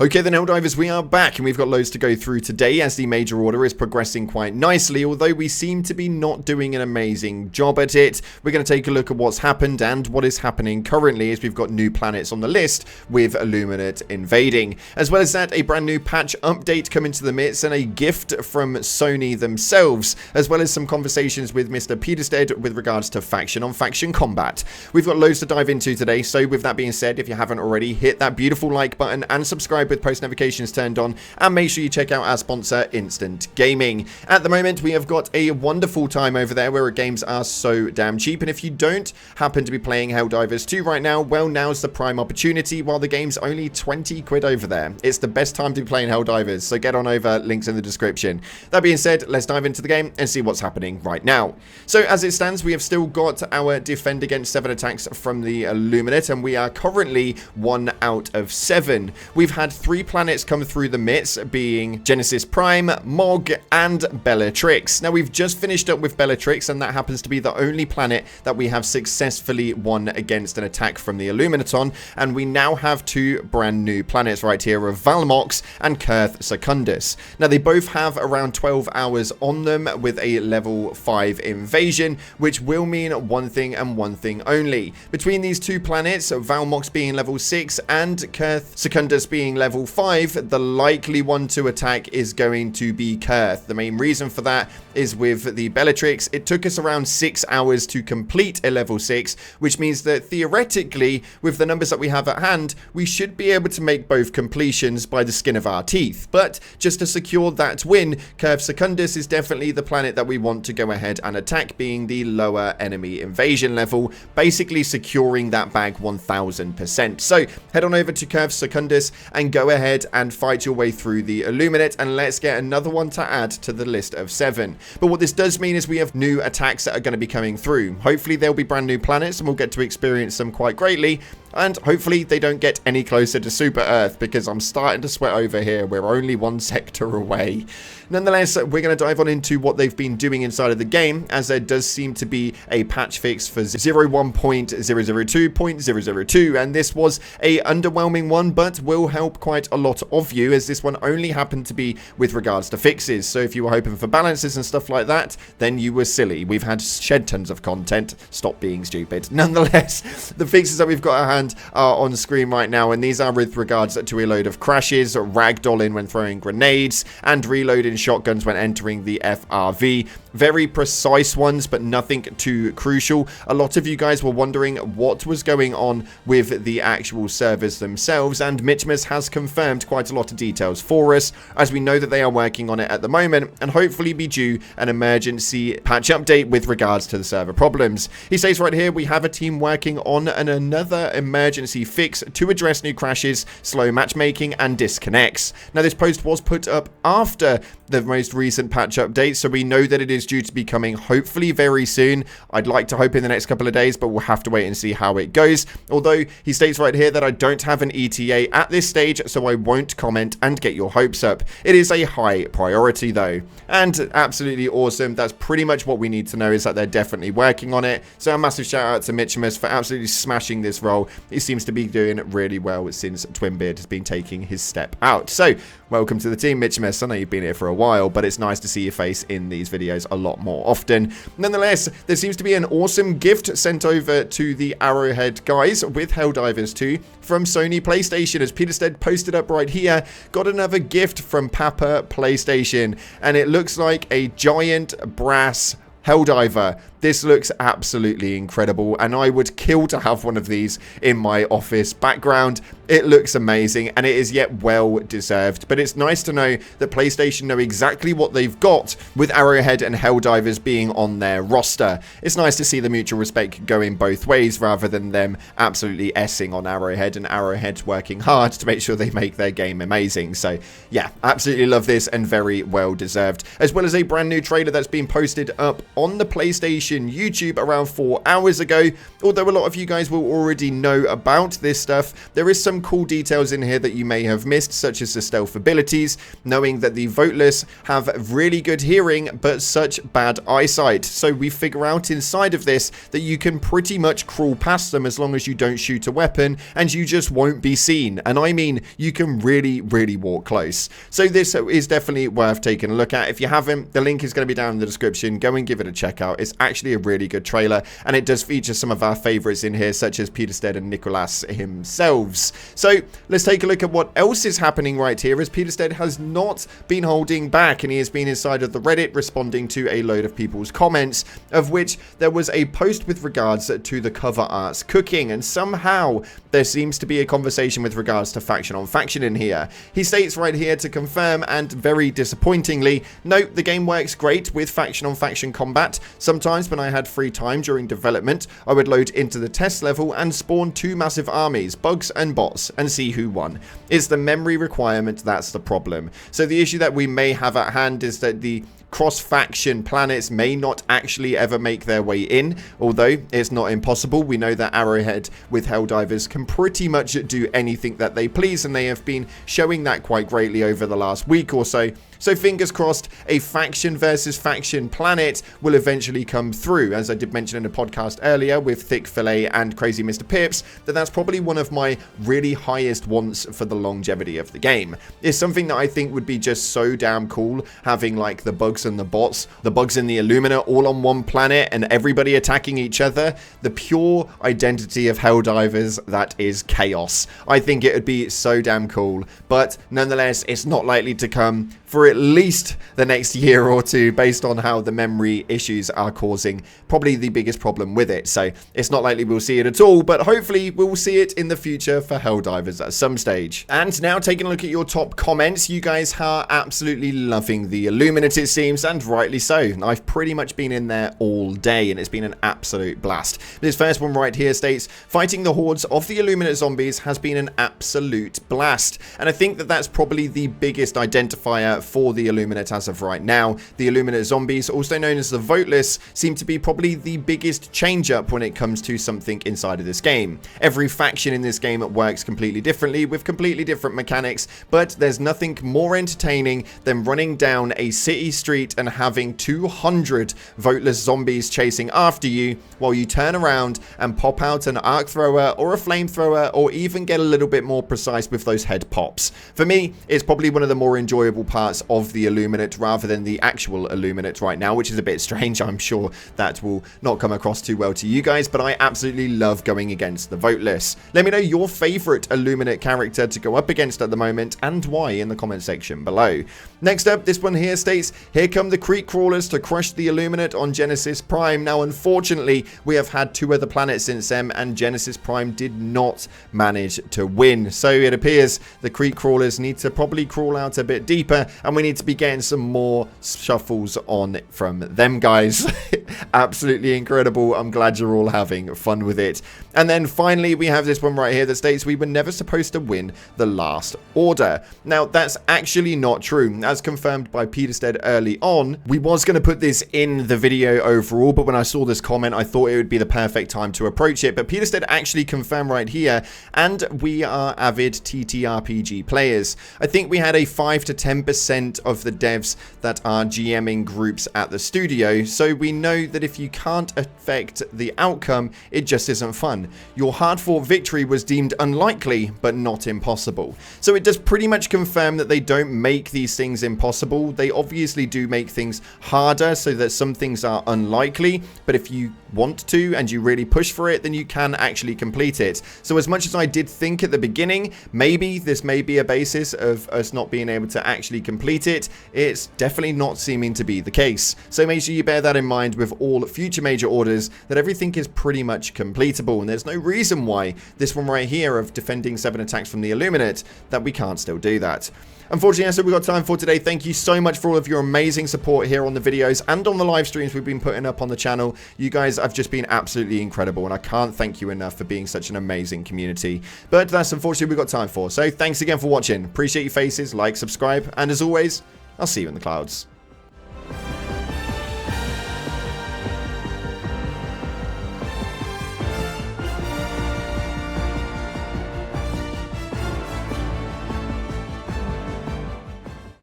Okay then, Helldivers, we are back and we've got loads to go through today as the major order is progressing quite nicely, although we seem to be not doing an amazing job at it. We're going to take a look at what's happened and what is happening currently as we've got new planets on the list with Illuminate invading. As well as that, a brand new patch update coming to the midst and a gift from Sony themselves, as well as some conversations with Mr. Peterstead with regards to faction-on-faction combat. We've got loads to dive into today, so with that being said, if you haven't already, hit that beautiful like button and subscribe with post notifications turned on, and make sure you check out our sponsor Instant Gaming. At the moment we have got a wonderful time over there where games are so damn cheap, and if you don't happen to be playing Helldivers 2 right now, well, now's the prime opportunity while the game's only 20 quid over there. It's the best time to be playing Helldivers, so get on over, links in the description. That being said, let's dive into the game and see what's happening right now. So as it stands, we have still got our defend against 7 attacks from the Illuminate, and we are currently 1 out of 7. We've had 3 planets come through the midst, being Genesis Prime, Mog, and Bellatrix. Now, we've just finished up with Bellatrix, and that happens to be the only planet that we have successfully won against an attack from the Illuminate on, and we now have 2 brand new planets right here of Valmox and Kurth Secundus. Now, they both have around 12 hours on them with a level 5 invasion, which will mean one thing and one thing only. Between these 2 planets, Valmox being level 6 and Kurth Secundus being level 5, the likely one to attack is going to be Kurth. The main reason for that is with the Bellatrix, it took us around 6 hours to complete a level 6, which means that theoretically, with the numbers that we have at hand, we should be able to make both completions by the skin of our teeth. But just to secure that win, Kurth Secundus is definitely the planet that we want to go ahead and attack, being the lower enemy invasion level, basically securing that bag 1000%. So head on over to Kurth Secundus and go ahead and fight your way through the Illuminate, and let's get another one to add to the list of 7. But what this does mean is we have new attacks that are going to be coming through. Hopefully there'll be brand new planets and we'll get to experience them quite greatly, and hopefully they don't get any closer to Super Earth, because I'm starting to sweat over here. We're only 1 sector away. Nonetheless, we're going to dive on into what they've been doing inside of the game, as there does seem to be a patch fix for 01.002.002, and this was a underwhelming one, but will help quite a lot of you, as this one only happened to be with regards to fixes. So if you were hoping for balances and stuff like that, then you were silly. We've had shed tons of content. Stop being stupid. Nonetheless, the fixes that we've got at hand are on screen right now, and these are with regards to a load of crashes, ragdolling when throwing grenades, and reloading shotguns when entering the FRV. Very precise ones, but nothing too crucial. A lot of you guys were wondering what was going on with the actual servers themselves, and Mitchmas has confirmed quite a lot of details for us, as we know that they are working on it at the moment, and hopefully be due an emergency patch update with regards to the server problems. He says right here, we have a team working on another emergency fix to address new crashes, slow matchmaking, and disconnects. Now, this post was put up after the most recent patch update, so we know that it is due to be coming hopefully very soon. I'd like to hope in the next couple of days, but we'll have to wait and see how it goes. Although he states right here that I don't have an ETA at this stage, so I won't comment and get your hopes up. It is a high priority though, and absolutely awesome. That's pretty much what we need to know, is that they're definitely working on it. So a massive shout out to Mitchimus for absolutely smashing this role. He seems to be doing really well since Twinbeard has been taking his step out. So welcome to the team, Mitchimus. I know you've been here for a while, but it's nice to see your face in these videos a lot more often. Nonetheless, there seems to be an awesome gift sent over to the Arrowhead guys with Helldivers 2 from Sony PlayStation, as Peterstead posted up right here. Got another gift from Papa PlayStation, and it looks like a giant brass Helldiver. This looks absolutely incredible, and I would kill to have one of these in my office background. It looks amazing, and it is yet well deserved. But it's nice to know that PlayStation know exactly what they've got with Arrowhead and Helldivers being on their roster. It's nice to see the mutual respect going both ways, rather than them absolutely essing on Arrowhead and Arrowhead working hard to make sure they make their game amazing. So yeah, absolutely love this, and very well deserved. As well as a brand new trailer that's been posted up on the PlayStation Faction YouTube around 4 hours ago. Although a lot of you guys will already know about this stuff, there is some cool details in here that you may have missed, such as the stealth abilities, knowing that the voteless have really good hearing but such bad eyesight. So we figure out inside of this that you can pretty much crawl past them as long as you don't shoot a weapon, and you just won't be seen. And I mean, you can really walk close. So this is definitely worth taking a look at. If you haven't, the link is going to be down in the description. Go and give it a check out. It's actually a really good trailer, and it does feature some of our favorites in here, such as Peter Stead and Nicholas himself. So let's take a look at what else is happening right here, as Peter Stead has not been holding back, and he has been inside of the Reddit responding to a load of people's comments, of which there was a post with regards to the cover arts cooking, and somehow there seems to be a conversation with regards to faction on faction in here. He states right here to confirm, and very disappointingly, no, the game works great with faction on faction combat. Sometimes when I had free time during development, I would load into the test level and spawn 2 massive armies, bugs and bots, and see who won. It's the memory requirement that's the problem. So the issue that we may have at hand is that the cross-faction planets may not actually ever make their way in, although it's not impossible. We know that Arrowhead with Helldivers can pretty much do anything that they please, and they have been showing that quite greatly over the last week or so. So fingers crossed, a faction versus faction planet will eventually come through. As I did mention in a podcast earlier with Thick Fillet and Crazy Mr. Pips, that's probably one of my really highest wants for the longevity of the game. It's something that I think would be just so damn cool, having like the bugs and the bots, the bugs and the Illumina all on one planet and everybody attacking each other. The pure identity of Helldivers, that is chaos. I think it would be so damn cool, but nonetheless, it's not likely to come for at least the next year or two, based on how the memory issues are causing probably the biggest problem with it. So it's not likely we'll see it at all, but hopefully we'll see it in the future for Helldivers at some stage. And now taking a look at your top comments, you guys are absolutely loving the Illuminate, it seems, and rightly so. I've pretty much been in there all day, and it's been an absolute blast. This first one right here states, fighting the hordes of the Illuminate zombies has been an absolute blast. And I think that that's probably the biggest identifier for the Illuminate as of right now. The Illuminate zombies, also known as the voteless, seem to be probably the biggest change up when it comes to something inside of this game. Every faction in this game works completely differently with completely different mechanics, but there's nothing more entertaining than running down a city street and having 200 voteless zombies chasing after you while you turn around and pop out an arc thrower or a flamethrower, or even get a little bit more precise with those head pops. For me, it's probably one of the more enjoyable parts of the Illuminate rather than the actual Illuminate right now, which is a bit strange. I'm sure that will not come across too well to you guys, but I absolutely love going against the voteless. Let me know your favorite Illuminate character to go up against at the moment and why in the comment section below. Next up, this one here states, here come the creek crawlers to crush the Illuminate on Genesis Prime. Now unfortunately, we have had 2 other planets since then, and Genesis Prime did not manage to win. So it appears the creek crawlers need to probably crawl out a bit deeper, and we need to be getting some more shuffles on from them guys. Absolutely incredible. I'm glad you're all having fun with it. And then finally, we have this one right here that states we were never supposed to win the last order. Now, that's actually not true. As confirmed by Peter Stead early on, we was going to put this in the video overall, but when I saw this comment, I thought it would be the perfect time to approach it. But Peter Stead actually confirmed right here, and we are avid TTRPG players. I think we had a 5 to 10% of the devs that are GMing groups at the studio, so we know that if you can't affect the outcome, it just isn't fun. Your hard-fought victory was deemed unlikely, but not impossible. So it does pretty much confirm that they don't make these things impossible. They obviously do make things harder so that some things are unlikely, but if you want to and you really push for it, then you can actually complete it. So as much as I did think at the beginning, maybe this may be a basis of us not being able to actually complete it, it's definitely not seeming to be the case. So make sure you bear that in mind with all future major orders, that everything is pretty much completable, and there's no reason why this one right here of defending 7 attacks from the Illuminate, that we can't still do that. Unfortunately, that's all we've got time for today. Thank you so much for all of your amazing support here on the videos and on the live streams we've been putting up on the channel. You guys have just been absolutely incredible, and I can't thank you enough for being such an amazing community. But that's unfortunately we've got time for. So thanks again for watching. Appreciate your faces, like, subscribe, and as always, I'll see you in the clouds.